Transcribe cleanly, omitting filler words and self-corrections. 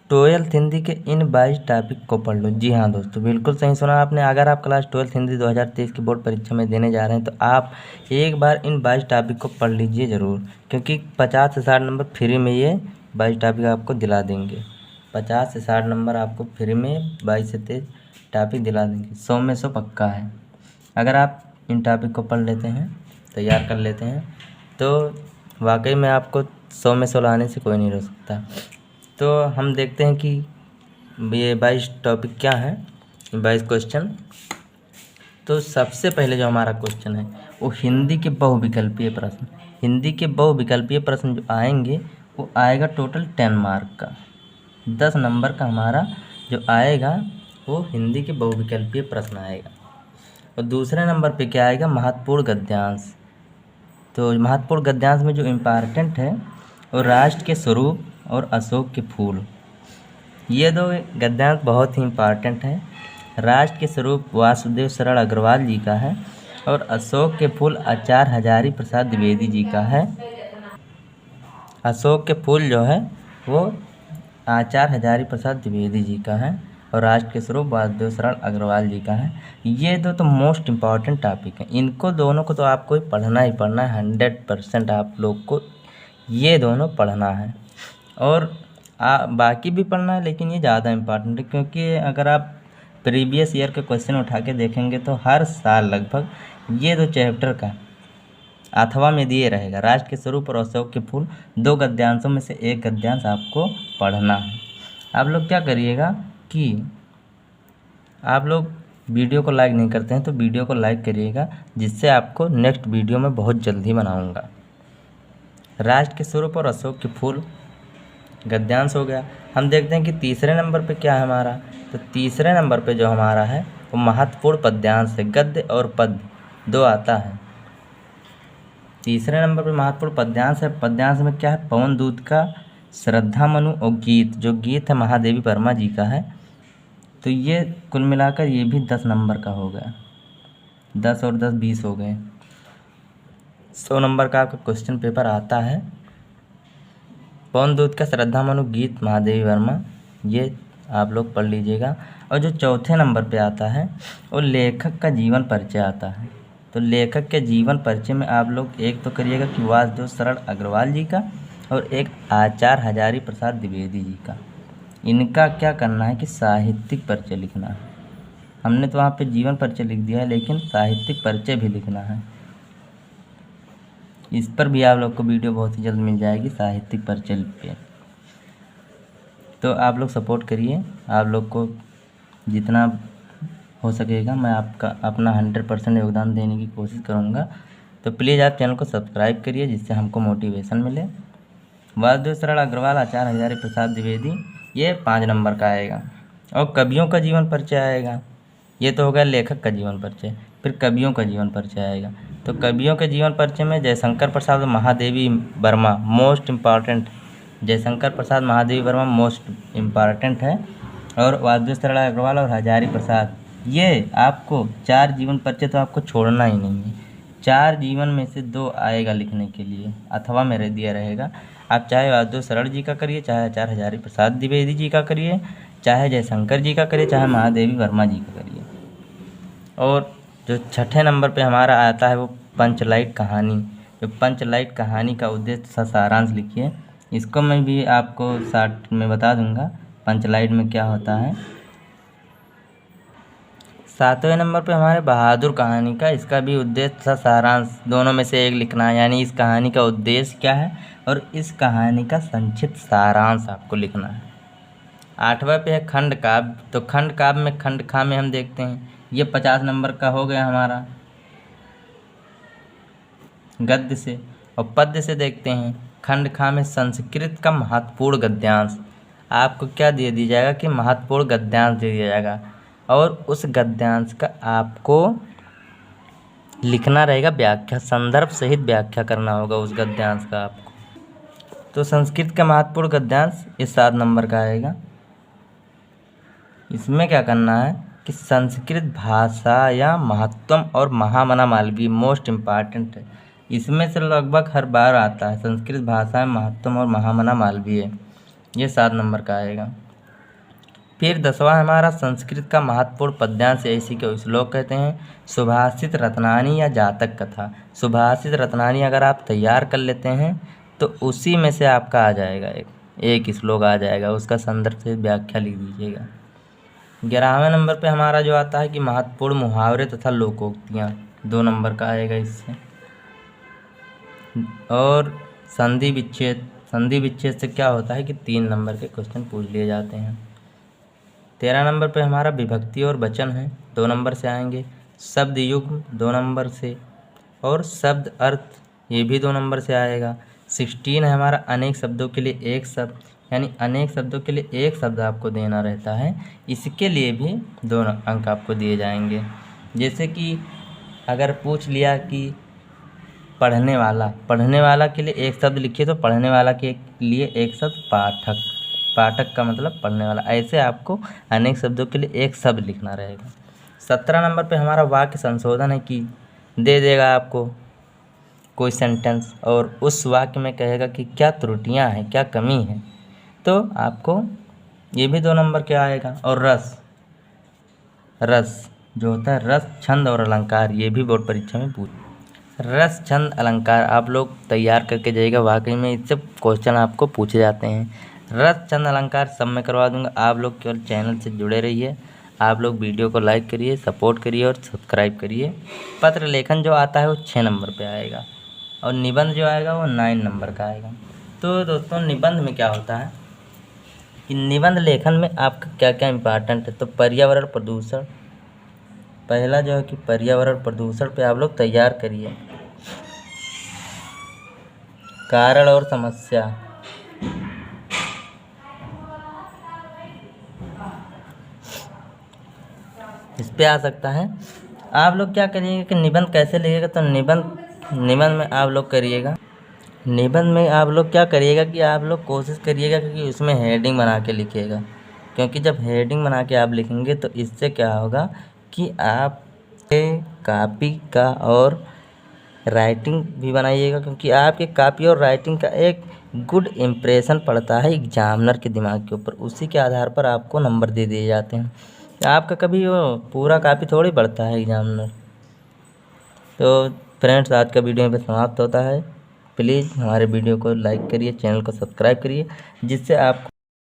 Twelfth Hindi के इन 22 topic को पढ़ लो। जी हाँ दोस्तों, बिल्कुल सही सुना आपने। अगर आप क्लास 12 हिंदी 2023 की बोर्ड परीक्षा में देने जा रहे हैं तो आप एक बार इन 22 टॉपिक को पढ़ लीजिए ज़रूर, क्योंकि 50 से 60 नंबर फ्री में ये 22 टॉपिक आपको दिला देंगे। 50 से 60 नंबर आपको फ्री में 22 से 23 टॉपिक दिला देंगे। 100 में 100 पक्का है। अगर आप इन टॉपिक को पढ़ लेते हैं, तैयार कर लेते हैं, तो वाकई में आपको 100 में 100 लाने से कोई नहीं रोक सकता। तो हम देखते हैं कि ये 22 टॉपिक क्या है, 22 क्वेश्चन। तो सबसे पहले जो हमारा क्वेश्चन है वो हिंदी के बहुविकल्पीय प्रश्न। हिंदी के बहुविकल्पीय प्रश्न जो आएंगे वो आएगा टोटल 10 मार्क का। 10 नंबर का हमारा जो आएगा वो हिंदी के बहुविकल्पीय प्रश्न आएगा। और दूसरे नंबर पे क्या आएगा, महत्वपूर्ण गद्यांश। तो महत्वपूर्ण गद्यांश में जो इम्पॉर्टेंट है वो राष्ट्र के स्वरूप और अशोक के फूल। ये दो गद्यांश बहुत ही इम्पॉर्टेंट हैं। राष्ट्र के स्वरूप वासुदेव शरण अग्रवाल जी का है और अशोक के फूल आचार्य हजारी प्रसाद द्विवेदी जी का है। अशोक के फूल जो है वो आचार्य हजारी प्रसाद द्विवेदी जी का है और राष्ट्र के स्वरूप वासुदेव शरण अग्रवाल जी का है। ये दो तो मोस्ट इम्पॉर्टेंट टॉपिक हैं। इनको दोनों को तो आपको ही पढ़ना ही पढ़ना है। 100% आप लोग को ये दोनों पढ़ना है और बाकी भी पढ़ना है, लेकिन ये ज़्यादा इम्पॉर्टेंट है, क्योंकि अगर आप प्रीवियस ईयर के क्वेश्चन उठा के देखेंगे तो हर साल लगभग ये दो चैप्टर का अथवा में दिए रहेगा। राष्ट्र के स्वरूप और अशोक के फूल, दो गद्यांशों में से एक गद्यांश आपको पढ़ना है। आप लोग क्या करिएगा कि आप लोग वीडियो को लाइक नहीं करते हैं तो वीडियो को लाइक करिएगा, जिससे आपको नेक्स्ट वीडियो में बहुत जल्दी बनाऊँगा। राष्ट्र के स्वरूप और अशोक के फूल गद्यांश हो गया। हम देखते हैं कि तीसरे नंबर पे क्या है हमारा। तो तीसरे नंबर पे जो हमारा है वो महत्वपूर्ण पद्यांश है। गद्य और पद्य दो आता है। तीसरे नंबर पे महत्वपूर्ण पद्यांश है। पद्यांश में क्या है, पवन दूत का श्रद्धा मनु और गीत, जो गीत है महादेवी वर्मा जी का है। तो ये कुल मिलाकर ये भी 10 नंबर का हो गया। 10 और 10 20 हो गए। 100 नंबर का आपका क्वेश्चन पेपर आता है। पवन दूत का श्रद्धा मनु गीत महादेवी वर्मा, ये आप लोग पढ़ लीजिएगा। और जो चौथे नंबर पे आता है वो लेखक का जीवन परिचय आता है। तो लेखक के जीवन परिचय में आप लोग एक तो करिएगा कि वासुदेव शरण अग्रवाल जी का और एक आचार्य हजारी प्रसाद द्विवेदी जी का। इनका क्या करना है कि साहित्यिक परिचय लिखना है। हमने तो वहाँ पे जीवन परिचय लिख दिया है, लेकिन साहित्यिक परिचय भी लिखना है। इस पर भी आप लोग को वीडियो बहुत ही जल्द मिल जाएगी, साहित्यिक परिचय पे। तो आप लोग सपोर्ट करिए। आप लोग को जितना हो सकेगा मैं आपका अपना 100% योगदान देने की कोशिश करूँगा। तो प्लीज़ आप चैनल को सब्सक्राइब करिए, जिससे हमको मोटिवेशन मिले। वासुदेव शरण अग्रवाल, आचार्य हजारी प्रसाद द्विवेदी, ये 5 नंबर का आएगा। और कवियों का जीवन परिचय आएगा। ये तो हो गया लेखक का जीवन परिचय। फिर कवियों का जीवन परिचय आएगा। तो कवियों के जीवन परिचय में Jaishankar Prasad Mahadevi Verma most important. Jaishankar Prasad Mahadevi Verma most important है। और वासुदेव शरण अग्रवाल और हजारी प्रसाद, ये आपको 4 जीवन परिचय तो आपको छोड़ना ही नहीं है। 4 जीवन में से 2 आएगा लिखने के लिए, अथवा में दिया रहेगा। आप चाहे वासुदेव शरण जी का करिए, चाहे आचार्य हजारी प्रसाद द्विवेदी जी का करिए, चाहे जयशंकर जी का करिए, चाहे महादेवी वर्मा जी का करिए। और जो छठे नंबर पे हमारा आता है वो पंचलाइट कहानी। जो पंचलाइट कहानी का उद्देश्य सारांश लिखिए। इसको मैं भी आपको शॉर्ट में बता दूंगा पंचलाइट में क्या होता है। 7वें नंबर पे हमारे बहादुर कहानी का, इसका भी उद्देश्य सारांश, दोनों में से एक लिखना है। यानी इस कहानी का उद्देश्य क्या है और इस कहानी का संक्षिप्त सारांश आपको लिखना है। 8वां पे है खंड काव्य। तो खंड काव्य में खंड खा में हम देखते हैं ये 50 नंबर का हो गया हमारा गद्य से। और पद्य से देखते हैं खंड खा में संस्कृत का महत्वपूर्ण गद्यांश। आपको क्या दे दिया जाएगा कि महत्वपूर्ण गद्यांश दे दिया जाएगा और उस गद्यांश का आपको लिखना रहेगा व्याख्या, संदर्भ सहित व्याख्या करना होगा उस गद्यांश का आपको। तो संस्कृत का महत्वपूर्ण गद्यांश इस 7 नंबर का आएगा। इसमें क्या करना है कि संस्कृत भाषा या महत्तम और महामना मालवीय मोस्ट इम्पॉर्टेंट है। इसमें से लगभग हर बार आता है संस्कृत भाषा में महत्तम और महामना मालवीय, ये 7 नंबर का आएगा। फिर 10वां हमारा संस्कृत का महत्वपूर्ण पद्यांश या इसी को श्लोक कहते हैं। सुभाषित रत्नानी या जातक कथा। सुभाषित रत्नानी अगर आप तैयार कर लेते हैं तो उसी में से आपका आ जाएगा एक श्लोक आ जाएगा, उसका संदर्भ से व्याख्या लिख दीजिएगा। 11वें नंबर पे हमारा जो आता है कि महत्वपूर्ण मुहावरे तथा लोकोक्तियाँ, 2 नंबर का आएगा इससे। और संधि विच्छेद से क्या होता है कि 3 नंबर के क्वेश्चन पूछ लिए जाते हैं। 13 नंबर पे हमारा विभक्ति और वचन है, 2 नंबर से आएंगे। शब्द युग्म 2 नंबर से, और शब्द अर्थ ये भी 2 नंबर से आएगा। 16 है हमारा अनेक शब्दों के लिए एक शब्द, यानी अनेक शब्दों के लिए एक शब्द आपको देना रहता है, इसके लिए भी 2 अंक आपको दिए जाएंगे। जैसे कि अगर पूछ लिया कि पढ़ने वाला के लिए एक शब्द लिखिए, तो पढ़ने वाला के लिए एक शब्द पाठक, पाठक का मतलब पढ़ने वाला, ऐसे आपको अनेक शब्दों के लिए एक शब्द लिखना रहेगा। 17 नंबर पे हमारा वाक्य संशोधन है कि दे देगा आपको कोई सेंटेंस और उस वाक्य में कहेगा कि क्या त्रुटियां हैं, क्या कमी है, तो आपको ये भी 2 नंबर के आएगा। और रस जो होता है, रस छंद और अलंकार, ये भी बोर्ड परीक्षा में रस छंद अलंकार आप लोग तैयार करके जाइएगा, वाकई में इससे क्वेश्चन आपको पूछे जाते हैं। रस छंद अलंकार सब मैं करवा दूंगा, आप लोग केवल चैनल से जुड़े रहिए। आप लोग वीडियो को लाइक करिए, सपोर्ट करिए और सब्सक्राइब करिए। पत्र लेखन जो आता है वो 6 नंबर पे आएगा, और निबंध जो आएगा वो 9 नंबर का आएगा। तो दोस्तों निबंध में क्या होता है कि निबंध लेखन में आपका क्या क्या इम्पोर्टेंट है। तो पर्यावरण प्रदूषण, पहला जो है कि पर्यावरण प्रदूषण पे आप लोग तैयार करिए। कारण और समस्या, इस पे आ सकता है। आप लोग क्या करिएगा कि निबंध कैसे लिखिएगा, तो निबंध में आप लोग करिएगा, निबंध में आप लोग क्या करिएगा कि आप लोग कोशिश करिएगा कि उसमें हेडिंग बना के लिखिएगा, क्योंकि जब हेडिंग बना के आप लिखेंगे तो इससे क्या होगा कि आपके कॉपी का और राइटिंग भी बनाइएगा, क्योंकि आपके कॉपी और राइटिंग का एक गुड इम्प्रेशन पड़ता है एग्जामिनर के दिमाग के ऊपर, उसी के आधार पर आपको नंबर दे दिए जाते हैं। आपका कभी वो पूरा कॉपी थोड़ी पढ़ता है एग्जामिनर। तो फ्रेंड्स आज का वीडियो यहाँ पे समाप्त होता है। प्लीज़ हमारे वीडियो को लाइक करिए, चैनल को सब्सक्राइब करिए, जिससे आपको